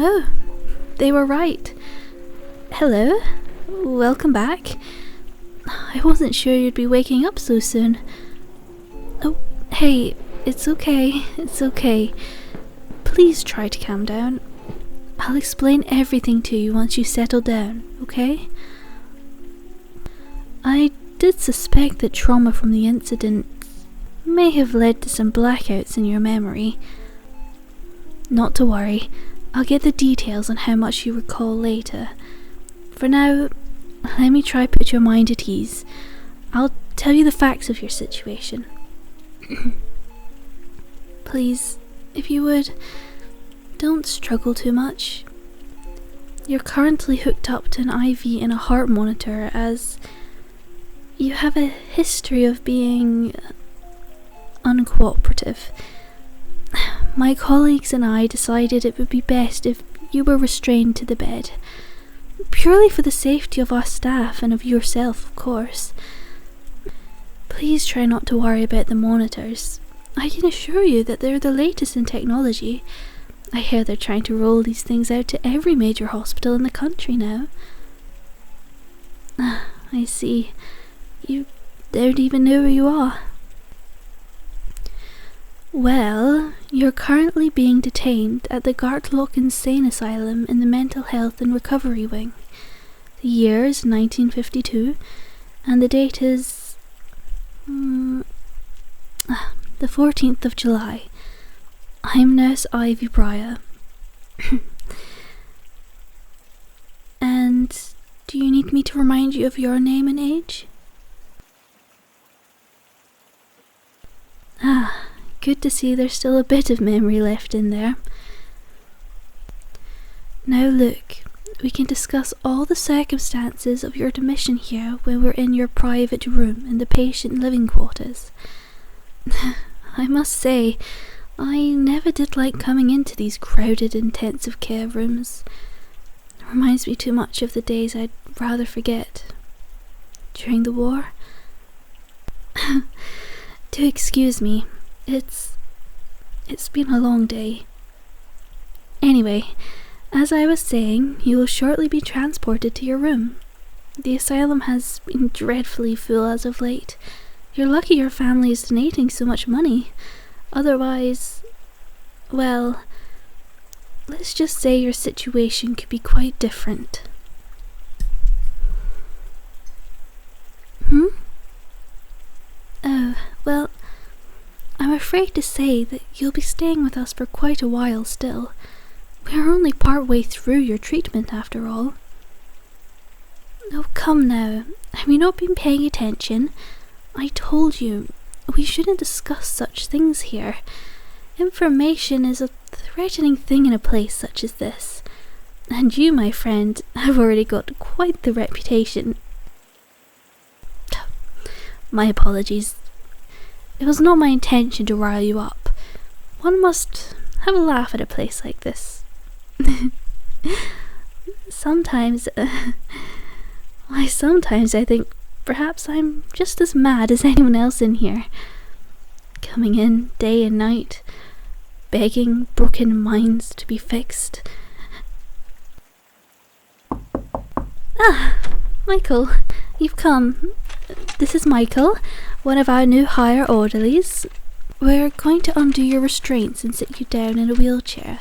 Oh, they were right. Hello, welcome back. I wasn't sure you'd be waking up so soon. Oh, hey, it's okay. Please try to calm down. I'll explain everything to you once you settle down, okay? I did suspect that trauma from the incident may have led to some blackouts in your memory. Not to worry, I'll get the details on how much you recall later. For now, let me try put your mind at ease. I'll tell you the facts of your situation. Please, if you would, don't struggle too much. You're currently hooked up to an IV and a heart monitor as you have a history of being uncooperative. My colleagues and I decided it would be best if you were restrained to the bed, purely for the safety of our staff and of yourself, of course. Please try not to worry about the monitors. I can assure you that they're the latest in technology. I hear they're trying to roll these things out to every major hospital in the country now. I see. You don't even know where you are. Well, you're currently being detained at the Gartlock Insane Asylum in the Mental Health and Recovery Wing. The year is 1952, and the date is the 14th of July. I'm Nurse Ivy Breyer. And do you need me to remind you of your name and age? Good to see there's still a bit of memory left in there. Now look, we can discuss all the circumstances of your admission here when we're in your private room in the patient living quarters. I must say, I never did like coming into these crowded intensive care rooms. It reminds me too much of the days I'd rather forget. During the war. Do excuse me. It's been a long day. Anyway, as I was saying, you will shortly be transported to your room. The asylum has been dreadfully full as of late. You're lucky your family is donating so much money. Otherwise, well, let's just say your situation could be quite different. Oh, well, I'm afraid to say that you'll be staying with us for quite a while still. We're only part way through your treatment after all. Oh, come now. Have you not been paying attention? I told you, we shouldn't discuss such things here. Information is a threatening thing in a place such as this. And you, my friend, have already got quite the reputation. My apologies. It was not my intention to rile you up. One must have a laugh at a place like this. Sometimes I think perhaps I'm just as mad as anyone else in here. Coming in day and night, begging broken minds to be fixed. Michael, you've come. This is Michael, one of our new hire orderlies. We're going to undo your restraints and sit you down in a wheelchair.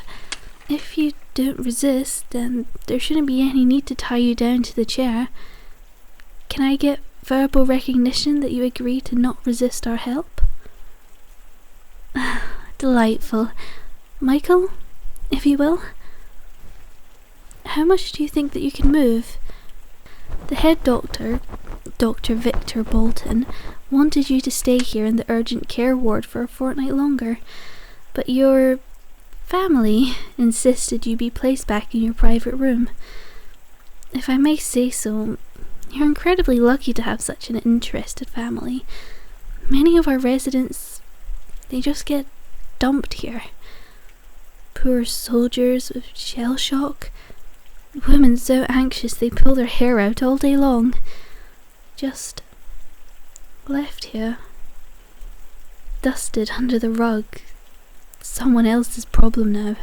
If you don't resist, then there shouldn't be any need to tie you down to the chair. Can I get verbal recognition that you agree to not resist our help? Delightful. Michael, if you will. How much do you think that you can move? The head doctor, Dr. Victor Bolton, wanted you to stay here in the urgent care ward for a fortnight longer, but your family insisted you be placed back in your private room. If I may say so, you're incredibly lucky to have such an interested family. Many of our residents, they just get dumped here. Poor soldiers with shell shock, women so anxious they pull their hair out all day long, just left here, dusted under the rug. Someone else's problem now.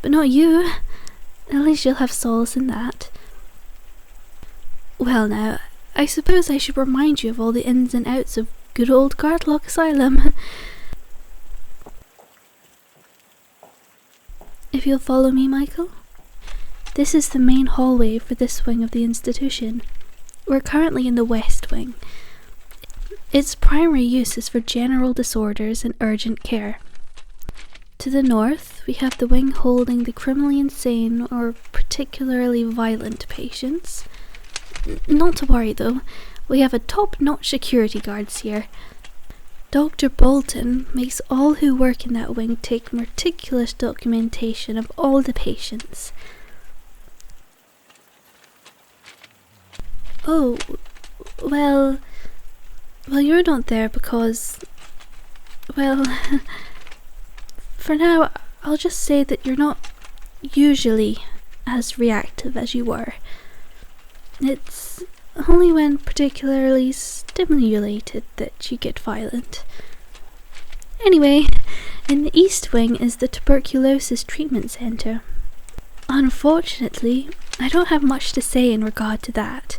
But not you. At least you'll have solace in that. Well now, I suppose I should remind you of all the ins and outs of good old Gardlock Asylum. If you'll follow me, Michael. This is the main hallway for this wing of the institution. We're currently in the west wing. Its primary use is for general disorders and urgent care. To the north, we have the wing holding the criminally insane or particularly violent patients. Not to worry though, we have a top-notch security guards here. Dr. Bolton makes all who work in that wing take meticulous documentation of all the patients. Oh, well, you're not there because, well, for now, I'll just say that you're not usually as reactive as you were. It's only when particularly stimulated that you get violent. Anyway, in the East Wing is the Tuberculosis Treatment Centre. Unfortunately, I don't have much to say in regard to that.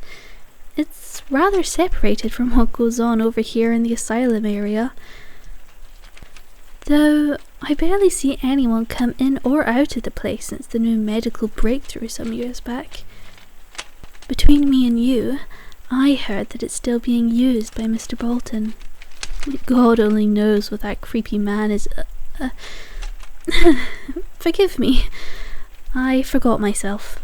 It's rather separated from what goes on over here in the asylum area. Though I barely see anyone come in or out of the place since the new medical breakthrough some years back. Between me and you, I heard that it's still being used by Mr. Bolton. God only knows what that creepy man is. Forgive me, I forgot myself.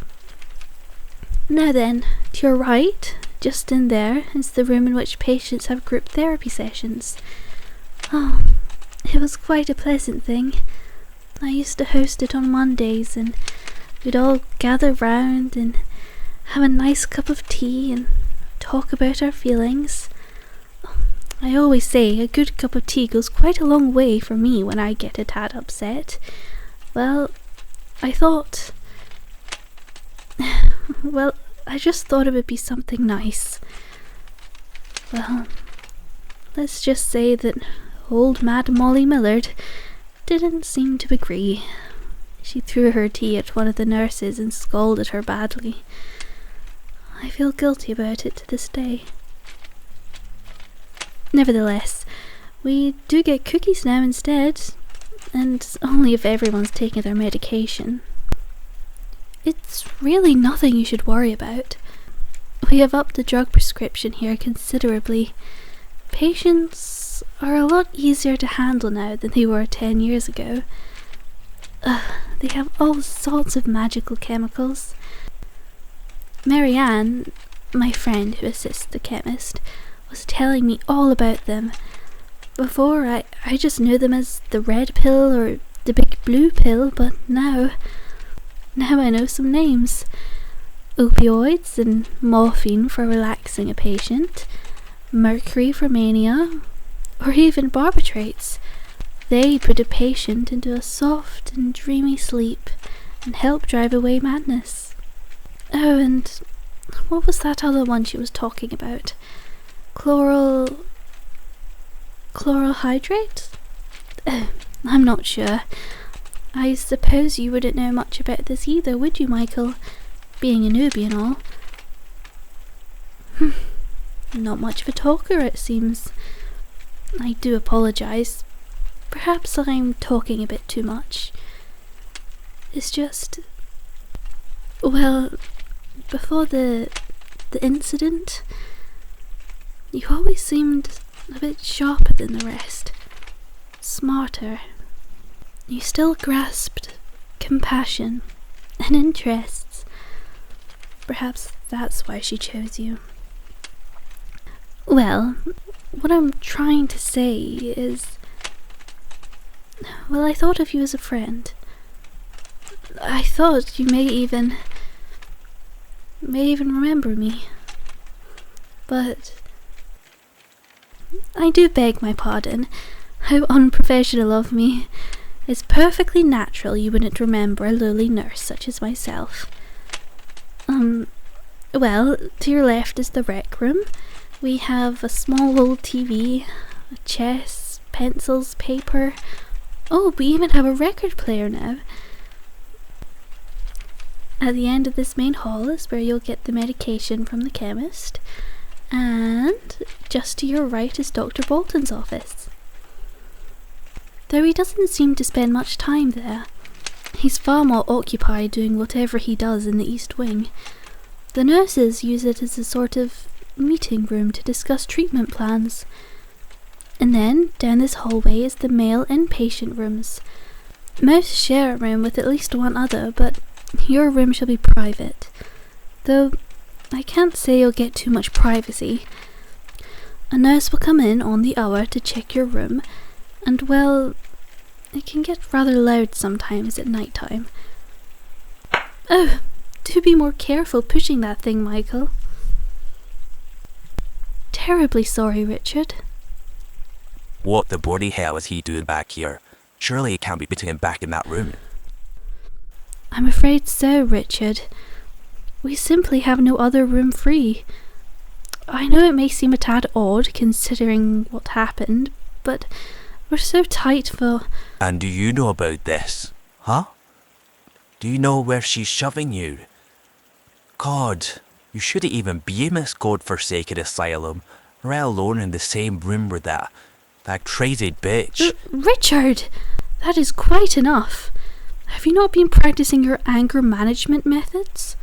Now then, to your right, just in there, is the room in which patients have group therapy sessions. Oh, it was quite a pleasant thing. I used to host it on Mondays, and we'd all gather round and have a nice cup of tea and talk about our feelings. I always say a good cup of tea goes quite a long way for me when I get a tad upset. Well, I thought... well, I just thought it would be something nice. Well, let's just say that old Mad Molly Millard didn't seem to agree. She threw her tea at one of the nurses and scolded her badly. I feel guilty about it to this day. Nevertheless, we do get cookies now instead, and only if everyone's taking their medication. It's really nothing you should worry about. We have upped the drug prescription here considerably. Patients are a lot easier to handle now than they were 10 years ago. They have all sorts of magical chemicals. Marianne, my friend who assists the chemist, was telling me all about them. Before, I just knew them as the red pill or the big blue pill, but now I know some names. Opioids and morphine for relaxing a patient, mercury for mania, or even barbiturates. They put a patient into a soft and dreamy sleep and help drive away madness. Oh, and what was that other one she was talking about? Chloral hydrate? Oh, I'm not sure. I suppose you wouldn't know much about this either, would you, Michael? Being a newbie and all. Not much of a talker, it seems. I do apologise. Perhaps I'm talking a bit too much. It's just... well, before the incident, you always seemed a bit sharper than the rest. Smarter. You still grasped compassion and interests. Perhaps that's why she chose you. Well, what I'm trying to say is... well, I thought of you as a friend. I thought you may even remember me. But I do beg my pardon. How unprofessional of me. It's perfectly natural you wouldn't remember a lowly nurse such as myself. Well, to your left is the rec room. We have a small old TV, a chess, pencils, paper. Oh, we even have a record player now. At the end of this main hall is where you'll get the medication from the chemist, and just to your right is Dr. Bolton's office. Though he doesn't seem to spend much time there. He's far more occupied doing whatever he does in the East Wing. The nurses use it as a sort of meeting room to discuss treatment plans. And then, down this hallway is the male inpatient rooms. Most share a room with at least one other, but your room shall be private. Though, I can't say you'll get too much privacy. A nurse will come in on the hour to check your room, and well, it can get rather loud sometimes at night time. Oh, do be more careful pushing that thing, Michael. Terribly sorry, Richard. What the bloody hell is he doing back here? Surely he can't be putting him back in that room. I'm afraid so, Richard. We simply have no other room free. I know it may seem a tad odd considering what happened, but we're so tight for... And do you know about this? Huh? Do you know where she's shoving you? God, you shouldn't even be in this godforsaken asylum, let alone in the same room with that crazy bitch. Richard! That is quite enough. Have you not been practicing your anger management methods?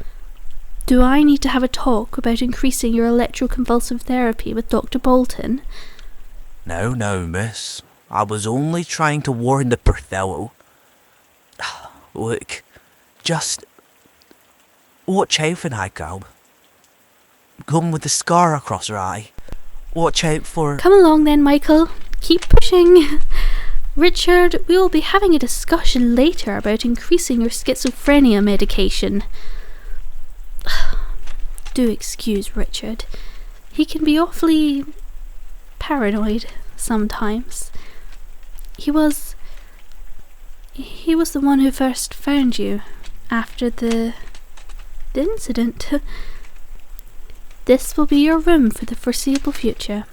Do I need to have a talk about increasing your electroconvulsive therapy with Dr. Bolton? No, miss. I was only trying to warn the poor fellow. Look, just watch out for that girl. Come with the scar across her eye. Watch out for... Come along then, Michael. Keep pushing. Richard, we will be having a discussion later about increasing your schizophrenia medication. Do excuse Richard. He can be awfully paranoid sometimes. He was the one who first found you after the incident. This will be your room for the foreseeable future.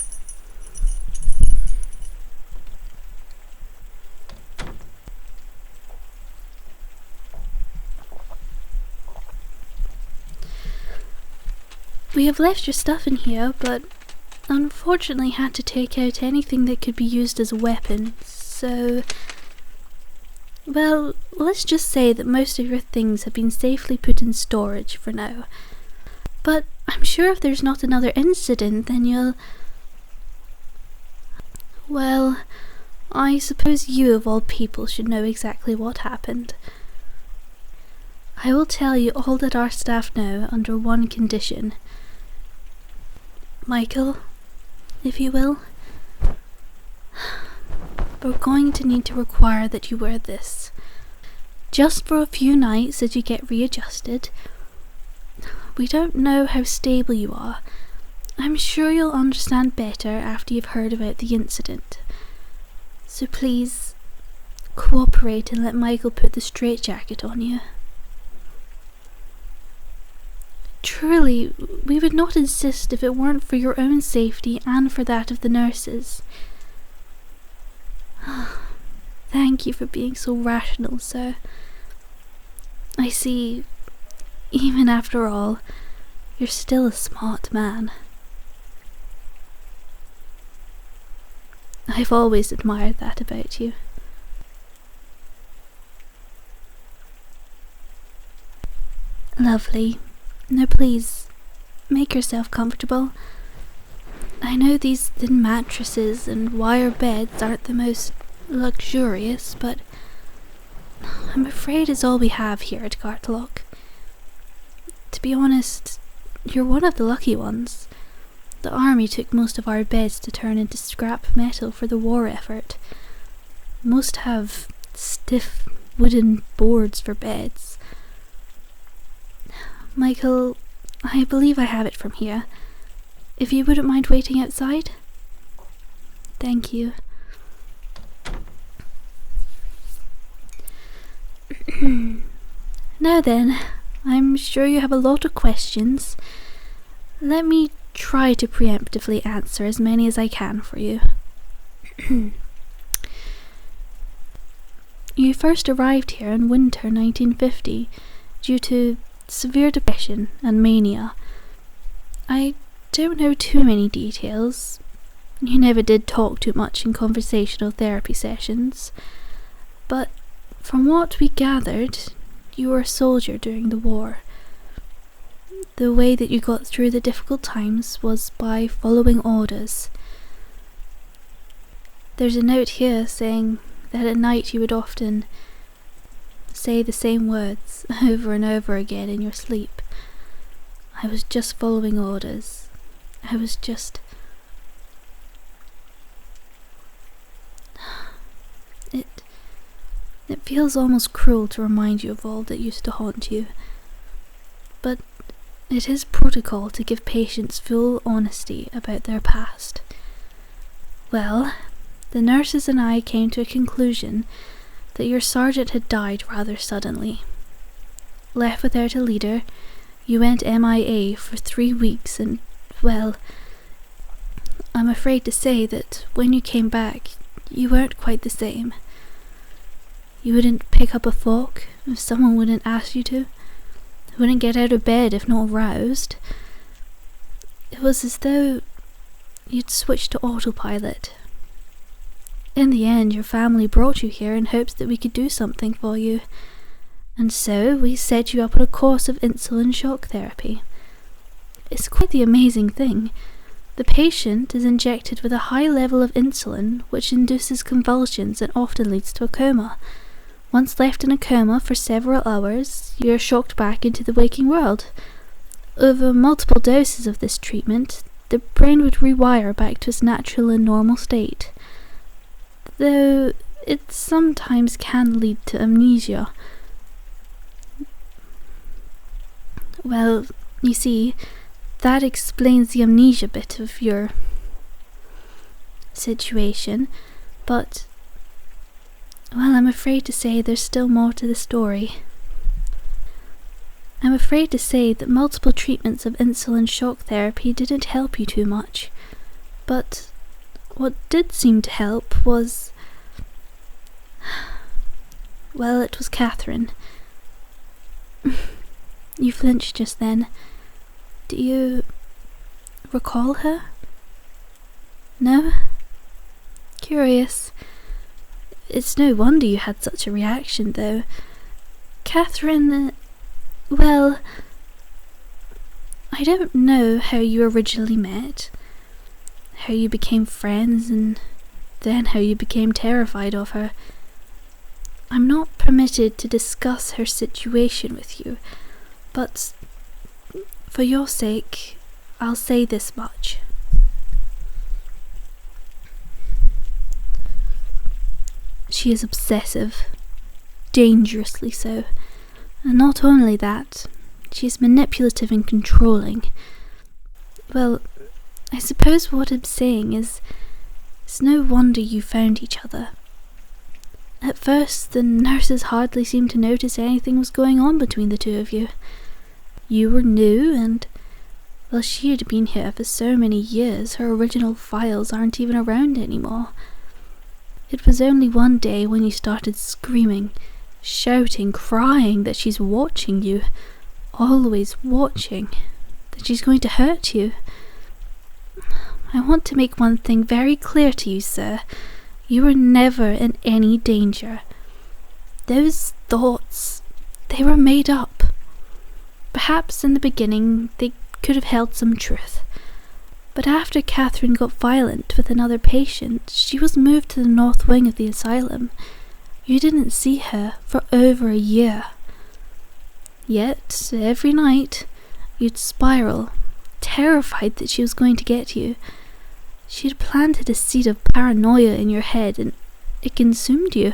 We have left your stuff in here, but unfortunately had to take out anything that could be used as a weapon, so... Well, let's just say that most of your things have been safely put in storage for now. But I'm sure if there's not another incident, then you'll... Well, I suppose you of all people should know exactly what happened. I will tell you all that our staff know under one condition. Michael, if you will, we're going to need to require that you wear this. Just for a few nights as you get readjusted. We don't know how stable you are. I'm sure you'll understand better after you've heard about the incident. So please, cooperate and let Michael put the straitjacket on you. Truly, we would not insist if it weren't for your own safety and for that of the nurses. Thank you for being so rational, sir. I see, even after all, you're still a smart man. I've always admired that about you. Lovely. Now please, make yourself comfortable. I know these thin mattresses and wire beds aren't the most luxurious, but I'm afraid it's all we have here at Gartlock. To be honest, you're one of the lucky ones. The army took most of our beds to turn into scrap metal for the war effort. Most have stiff wooden boards for beds. Michael, I believe I have it from here. If you wouldn't mind waiting outside? Thank you. Now then, I'm sure you have a lot of questions. Let me try to preemptively answer as many as I can for you. You first arrived here in winter 1950 due to severe depression and mania. I don't know too many details. You never did talk too much in conversational therapy sessions, but from what we gathered, you were a soldier during the war. The way that you got through the difficult times was by following orders. There's a note here saying that at night you would often say the same words over and over again in your sleep. I was just following orders. I was just... It feels almost cruel to remind you of all that used to haunt you. But it is protocol to give patients full honesty about their past. Well, the nurses and I came to a conclusion that your sergeant had died rather suddenly. Left without a leader, you went MIA for 3 weeks and, well, I'm afraid to say that when you came back, you weren't quite the same. You wouldn't pick up a fork if someone wouldn't ask you to. Wouldn't get out of bed if not aroused. It was as though you'd switched to autopilot. In the end, your family brought you here in hopes that we could do something for you. And so we set you up on a course of insulin shock therapy. It's quite the amazing thing. The patient is injected with a high level of insulin which induces convulsions and often leads to a coma. Once left in a coma for several hours, you are shocked back into the waking world. Over multiple doses of this treatment, the brain would rewire back to its natural and normal state. Though it sometimes can lead to amnesia. Well, you see, that explains the amnesia bit of your situation, but, well, I'm afraid to say there's still more to the story. I'm afraid to say that multiple treatments of insulin shock therapy didn't help you too much, but what did seem to help was, well, it was Catherine. You flinched just then. Do you recall her? No? Curious. It's no wonder you had such a reaction, though. Catherine, well, I don't know how you originally met, how you became friends, and then how you became terrified of her. I'm not permitted to discuss her situation with you, but for your sake, I'll say this much. She is obsessive, dangerously so, and not only that, she is manipulative and controlling. Well, I suppose what I'm saying is, it's no wonder you found each other. At first, the nurses hardly seemed to notice anything was going on between the two of you. You were new, and, well, she had been here for so many years, her original files aren't even around anymore. It was only one day when you started screaming, shouting, crying that she's watching you, always watching, that she's going to hurt you. I want to make one thing very clear to you, sir. You were never in any danger. Those thoughts, they were made up. Perhaps in the beginning they could have held some truth. But after Catherine got violent with another patient, she was moved to the north wing of the asylum. You didn't see her for over a year. Yet, every night, you'd spiral, terrified that she was going to get you. She had planted a seed of paranoia in your head, and it consumed you.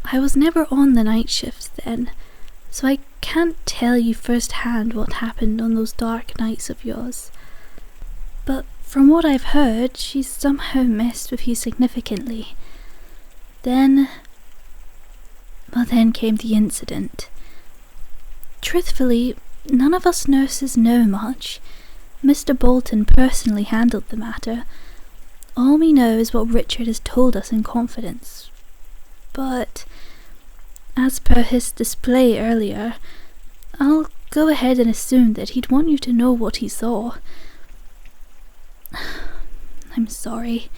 I was never on the night shifts then, so I can't tell you firsthand what happened on those dark nights of yours. But from what I've heard, she somehow messed with you significantly. Then came the incident. Truthfully, none of us nurses know much. Mr. Bolton personally handled the matter. All we know is what Richard has told us in confidence. But As per his display earlier, I'll go ahead and assume that he'd want you to know what he saw. I'm sorry.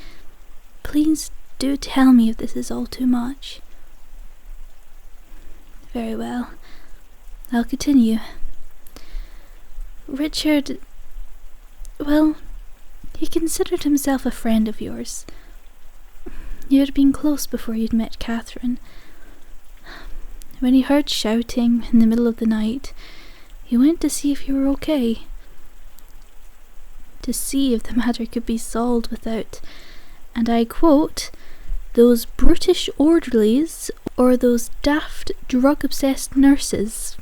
Please do tell me if this is all too much. Very well. I'll continue. Richard, well, he considered himself a friend of yours. You had been close before you'd met Catherine. When he heard shouting in the middle of the night, he went to see if you were okay. To see if the matter could be solved without, and I quote, those brutish orderlies or those daft drug-obsessed nurses.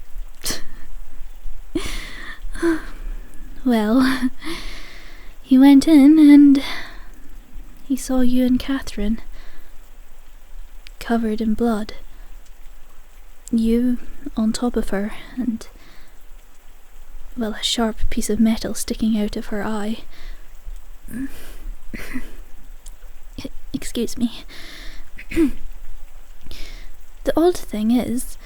Well, he went in and he saw you and Catherine covered in blood. You on top of her, and, well, a sharp piece of metal sticking out of her eye. Excuse me. The odd thing is,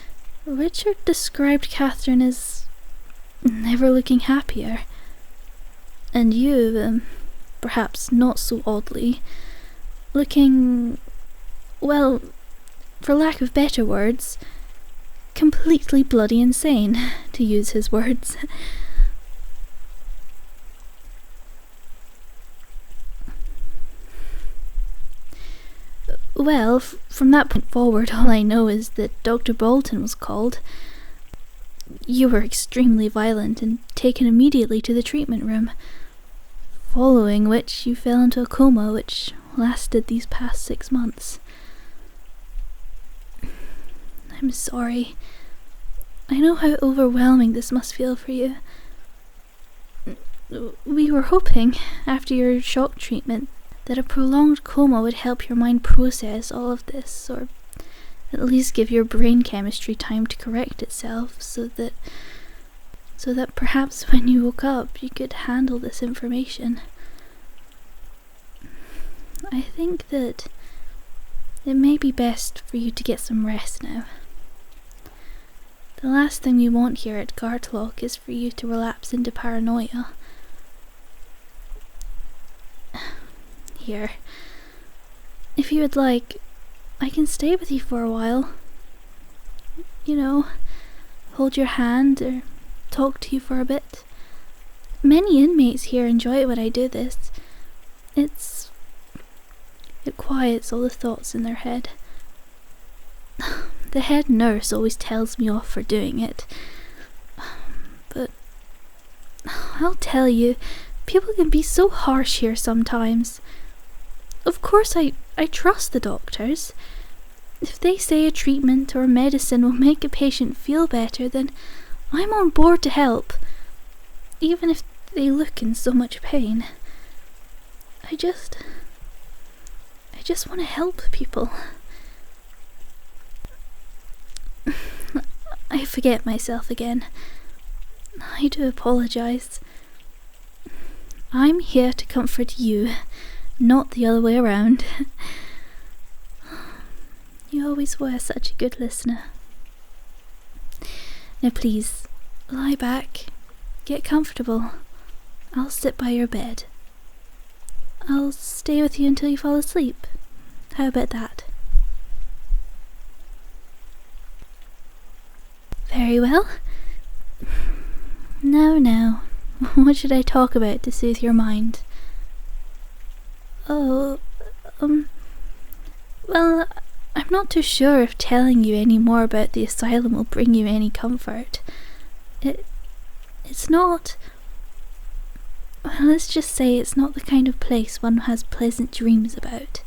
Richard described Catherine as never looking happier, and you, perhaps not so oddly, looking, well, for lack of better words, completely bloody insane, to use his words. Well, from that point forward, all I know is that Dr. Bolton was called. You were extremely violent and taken immediately to the treatment room, following which you fell into a coma which lasted these past 6 months. I'm sorry. I know how overwhelming this must feel for you. We were hoping, after your shock treatment, that a prolonged coma would help your mind process all of this, or at least give your brain chemistry time to correct itself, so that perhaps when you woke up you could handle this information. I think that it may be best for you to get some rest now. The last thing we want here at Gartlock is for you to relapse into paranoia. Here, if you would like, I can stay with you for a while. You know, hold your hand or talk to you for a bit. Many inmates here enjoy it when I do this. It quiets all the thoughts in their head. The head nurse always tells me off for doing it. But I'll tell you, people can be so harsh here sometimes. Of course I trust the doctors. If they say a treatment or medicine will make a patient feel better, then I'm on board to help, even if they look in so much pain. I just want to help people. I forget myself again. I do apologize. I'm here to comfort you, not the other way around. You always were such a good listener. Now please, lie back, get comfortable. I'll sit by your bed. I'll stay with you until you fall asleep. How about that? Very well. Now, what should I talk about to soothe your mind? Oh, well, I'm not too sure if telling you any more about the asylum will bring you any comfort. It's not... Well, let's just say it's not the kind of place one has pleasant dreams about.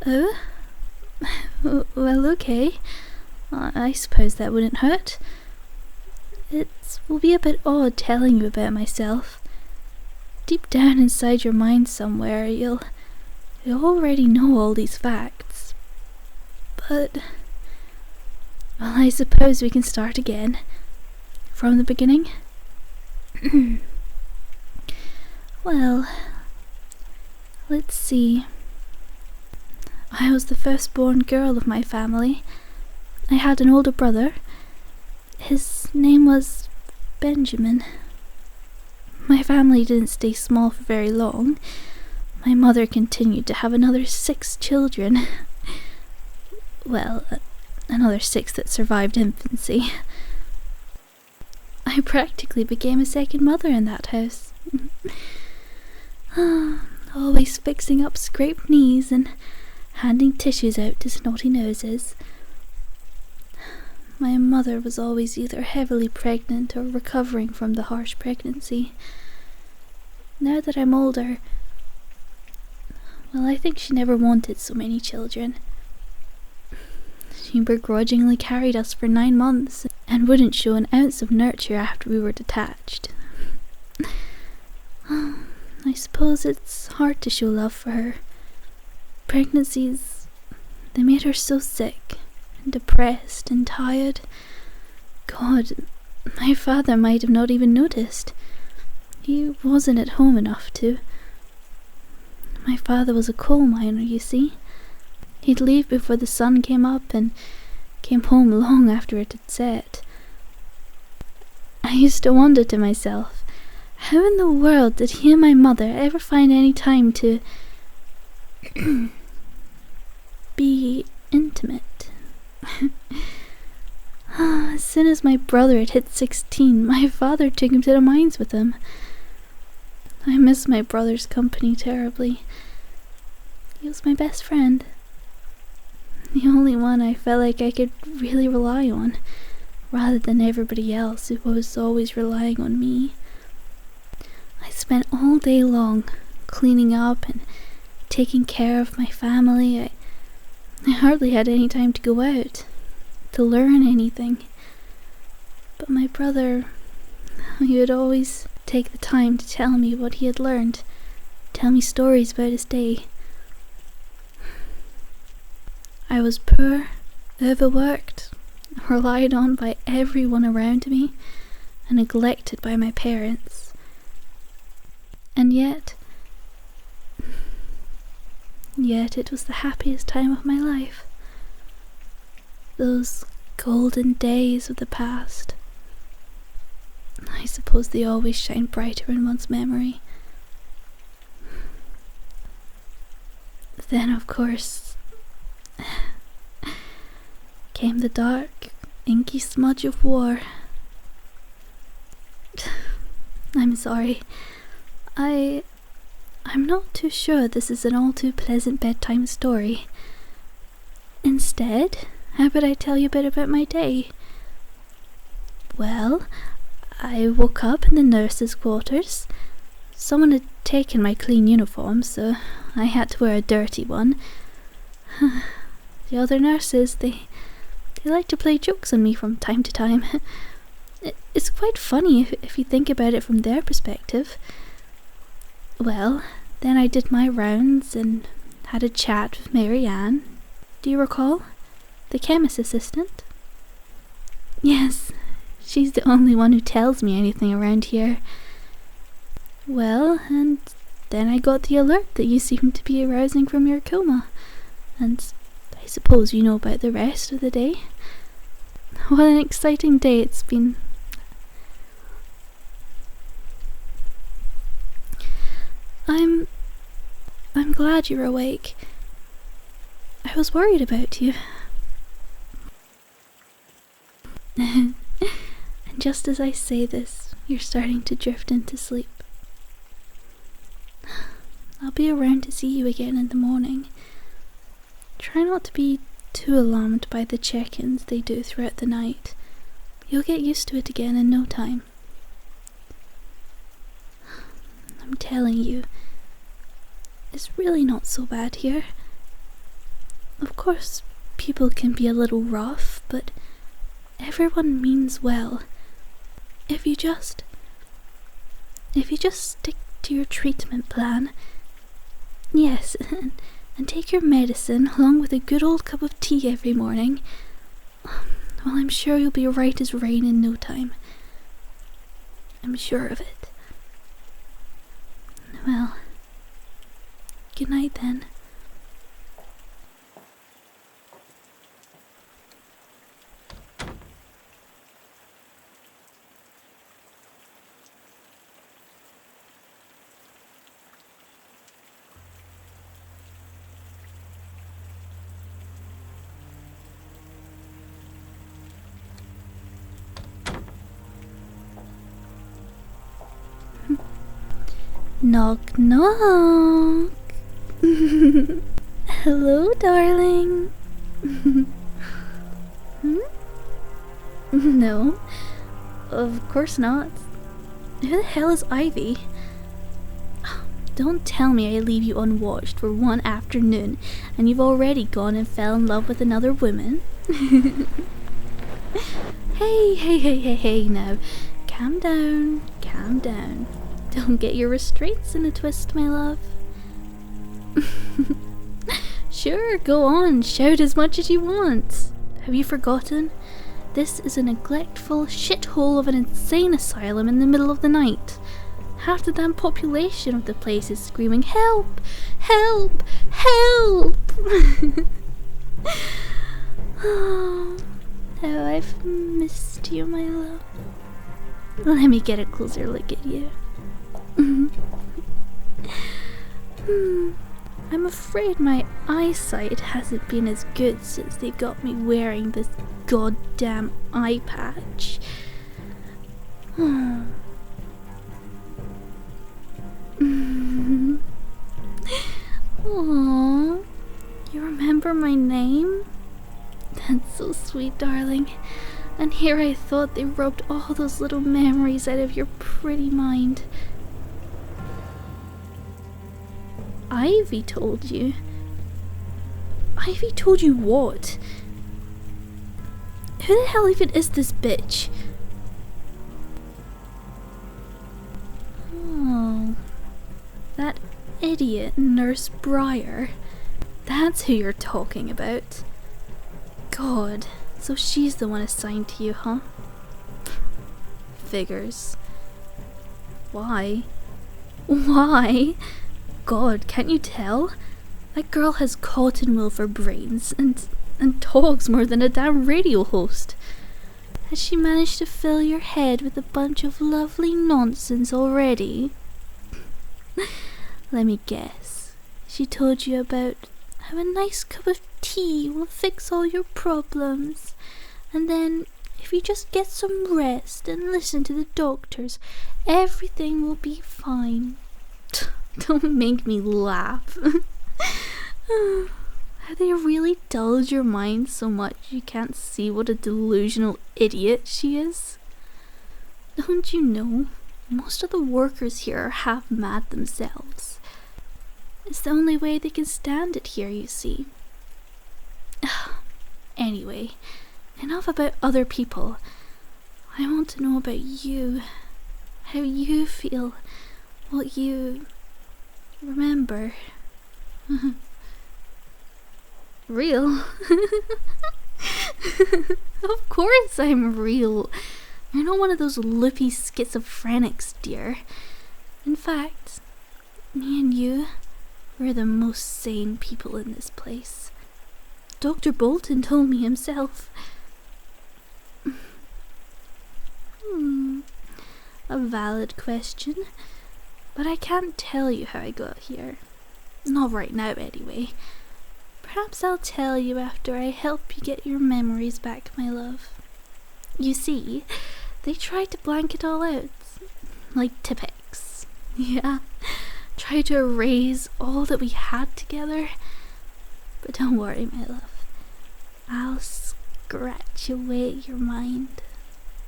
Oh? Well, okay. I suppose that wouldn't hurt. It will be a bit odd telling you about myself. Deep down inside your mind somewhere, you'll already know all these facts. But, well, I suppose we can start again. From the beginning? Well, let's see. I was the firstborn girl of my family. I had an older brother. His name was Benjamin. My family didn't stay small for very long. My mother continued to have another 6 children. Well, another 6 that survived infancy. I practically became a second mother in that house. Always fixing up scraped knees and handing tissues out to snotty noses. My mother was always either heavily pregnant or recovering from the harsh pregnancy. Now that I'm older, well, I think she never wanted so many children. She begrudgingly carried us for 9 months and wouldn't show an ounce of nurture after we were detached. I suppose it's hard to show love for her. Pregnancies, they made her so sick and depressed and tired. God, my father might have not even noticed. He wasn't at home enough to. My father was a coal miner, you see. He'd leave before the sun came up and came home long after it had set. I used to wonder to myself, how in the world did he and my mother ever find any time to be intimate? As soon as my brother had hit 16, my father took him to the mines with him. I miss my brother's company terribly. He was my best friend. The only one I felt like I could really rely on, rather than everybody else who was always relying on me. I spent all day long cleaning up and taking care of my family. I hardly had any time to go out, to learn anything. But my brother, he would always take the time to tell me what he had learned, tell me stories about his day. I was poor, overworked, relied on by everyone around me, and neglected by my parents. And yet it was the happiest time of my life. Those golden days of the past. I suppose they always shine brighter in one's memory. Then, of course, came the dark, inky smudge of war. I'm sorry. I'm not too sure this is an all too pleasant bedtime story. Instead, how about I tell you a bit about my day? Well, I woke up in the nurses' quarters. Someone had taken my clean uniform, so I had to wear a dirty one. The other nurses, they like to play jokes on me from time to time. It's quite funny if you think about it from their perspective. Well, then I did my rounds and had a chat with Mary Ann. Do you recall? The chemist assistant? Yes, she's the only one who tells me anything around here. Well, and then I got the alert that you seemed to be arousing from your coma, and I suppose you know about the rest of the day. What an exciting day it's been. I'm glad you're awake. I was worried about you. And just as I say this, you're starting to drift into sleep. I'll be around to see you again in the morning. Try not to be too alarmed by the check-ins they do throughout the night. You'll get used to it again in no time. I'm telling you, it's really not so bad here. Of course, people can be a little rough, but everyone means well. If you just stick to your treatment plan, yes, and take your medicine along with a good old cup of tea every morning, well, I'm sure you'll be right as rain in no time. I'm sure of it. Well, good night then. Knock, knock. Hello, darling. Hmm? No, of course not. Who the hell is Ivy? Don't tell me I leave you unwatched for one afternoon and you've already gone and fell in love with another woman. Hey now. Calm down, calm down. Don't get your restraints in a twist, my love. Sure, go on, shout as much as you want. Have you forgotten? This is a neglectful shithole of an insane asylum in the middle of the night. Half the damn population of the place is screaming, help! Help! Help! Oh, how I've missed you, my love. Let me get a closer look at you. I'm afraid my eyesight hasn't been as good since they got me wearing this goddamn eye patch. Aww, you remember my name? That's so sweet, darling. And here I thought they rubbed all those little memories out of your pretty mind. Ivy told you? Ivy told you what? Who the hell even is this bitch? Oh, that idiot Nurse Briar. That's who you're talking about. God, so she's the one assigned to you, huh? Figures. Why? Why? God, can't you tell? That girl has cotton wool for brains and talks more than a damn radio host. Has she managed to fill your head with a bunch of lovely nonsense already? Let me guess. She told you about how a nice cup of tea will fix all your problems. And then, if you just get some rest and listen to the doctors, everything will be fine. Don't make me laugh. Have they really dulled your mind so much you can't see what a delusional idiot she is? Don't you know, most of the workers here are half mad themselves. It's the only way they can stand it here, you see. Anyway, enough about other people. I want to know about you. How you feel. What you remember. Real? Of course I'm real. You're not one of those loopy schizophrenics, dear. In fact, me and you, we're the most sane people in this place. Dr. Bolton told me himself. A valid question, but I can't tell you how I got here. Not right now, anyway. Perhaps I'll tell you after I help you get your memories back, my love. You see, they tried to blank it all out, like Tipex. Yeah, tried to erase all that we had together. But don't worry, my love. I'll scratch away at your mind.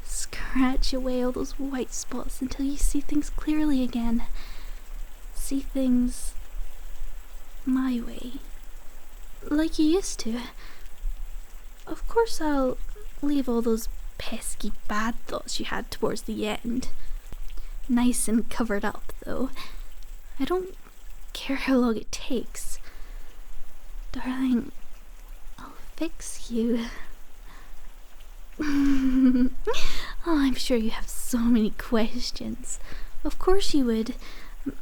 Scratch away all those white spots until you see things clearly again. See things my way. Like you used to. Of course I'll leave all those pesky bad thoughts you had towards the end. Nice and covered up, though. I don't care how long it takes. Darling, I'll fix you. Oh, I'm sure you have so many questions. Of course you would. And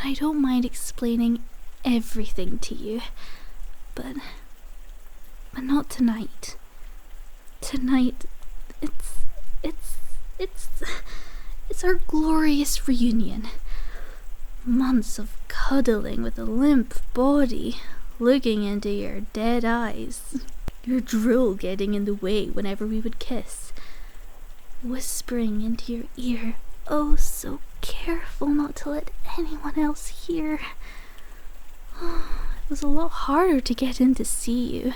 I don't mind explaining everything to you. But not tonight. Tonight, it's our glorious reunion. Months of cuddling with a limp body, looking into your dead eyes. Your drool getting in the way whenever we would kiss. Whispering into your ear oh so careful not to let anyone else hear. It was a lot harder to get in to see you.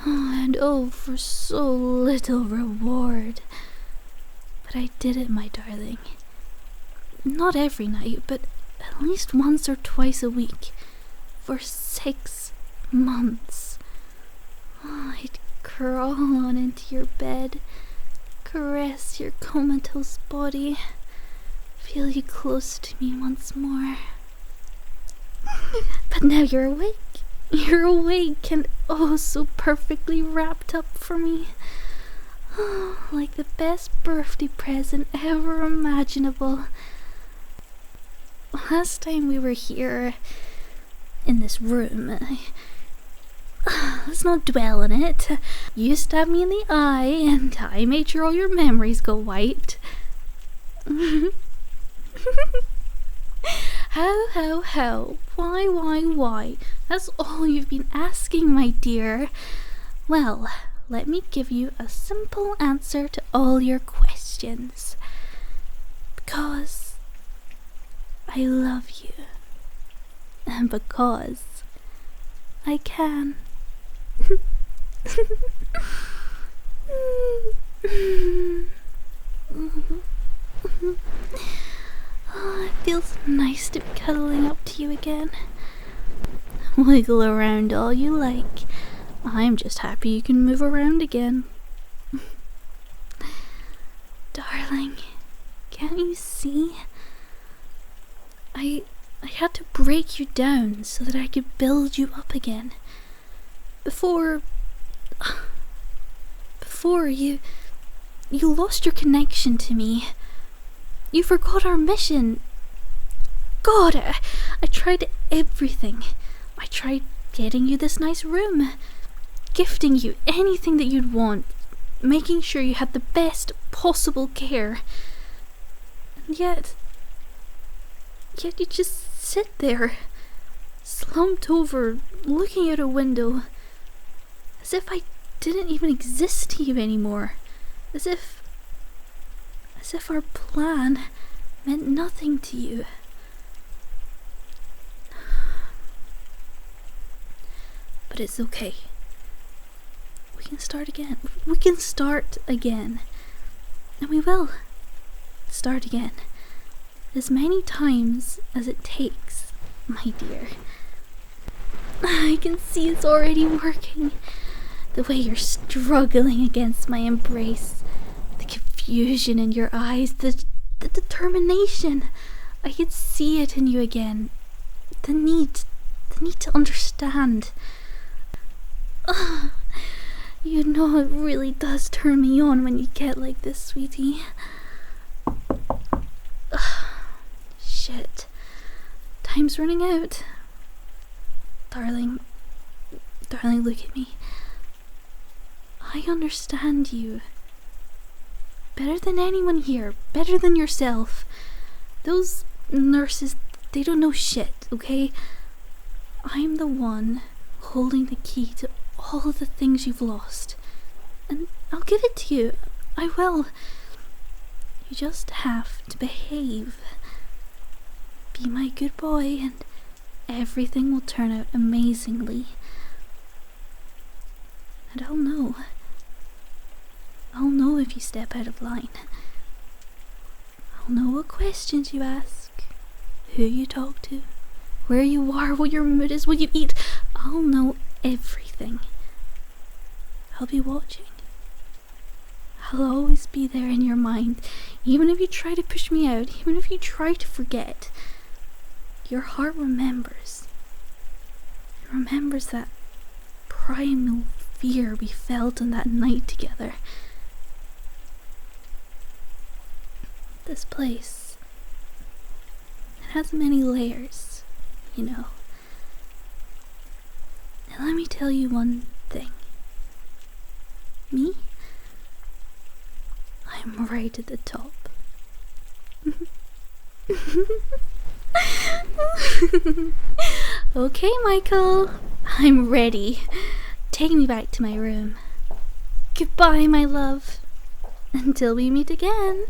And oh, for so little reward. But I did it, my darling. Not every night, but at least once or twice a week. For 6 months. I'd crawl on into your bed, caress your comatose body, feel you close to me once more. But now you're awake. You're awake and oh so perfectly wrapped up for me. Oh, like the best birthday present ever imaginable. Last time we were here in this room, let's not dwell on it. You stabbed me in the eye and I made sure all your memories go white. How? Why? That's all you've been asking, my dear. Well, let me give you a simple answer to all your questions. Because I love you. And because I can. Oh, it feels nice to be cuddling up to you again. Wiggle around all you like. I'm just happy you can move around again. Darling, can't you see? I had to break you down so that I could build you up again. Before you lost your connection to me. You forgot our mission. God, I tried everything. I tried getting you this nice room, gifting you anything that you'd want, making sure you had the best possible care. And yet you just sit there, slumped over, looking out a window, as if I didn't even exist to you anymore, as if our plan meant nothing to you. But it's okay. We can start again. We can start again. And we will start again. As many times as it takes, my dear. I can see it's already working. The way you're struggling against my embrace. The confusion in your eyes. The determination. I can see it in you again. The need to understand. You know it really does turn me on when you get like this, sweetie. Shit. Time's running out. Darling, look at me. I understand you. Better than anyone here. Better than yourself. Those nurses, they don't know shit, okay? I'm the one holding the key to all of the things you've lost. And I'll give it to you. I will. You just have to behave. Be my good boy and everything will turn out amazingly. And I'll know. I'll know if you step out of line. I'll know what questions you ask, who you talk to, where you are, what your mood is, what you eat. I'll know everything. I'll be watching. I'll always be there in your mind, even if you try to push me out, even if you try to forget. Your heart remembers. It remembers that primal fear we felt on that night together. This place, it has many layers, you know. And let me tell you one thing. Me? I'm right at the top. Okay, Michael. I'm ready. Take me back to my room. Goodbye, my love. Until we meet again.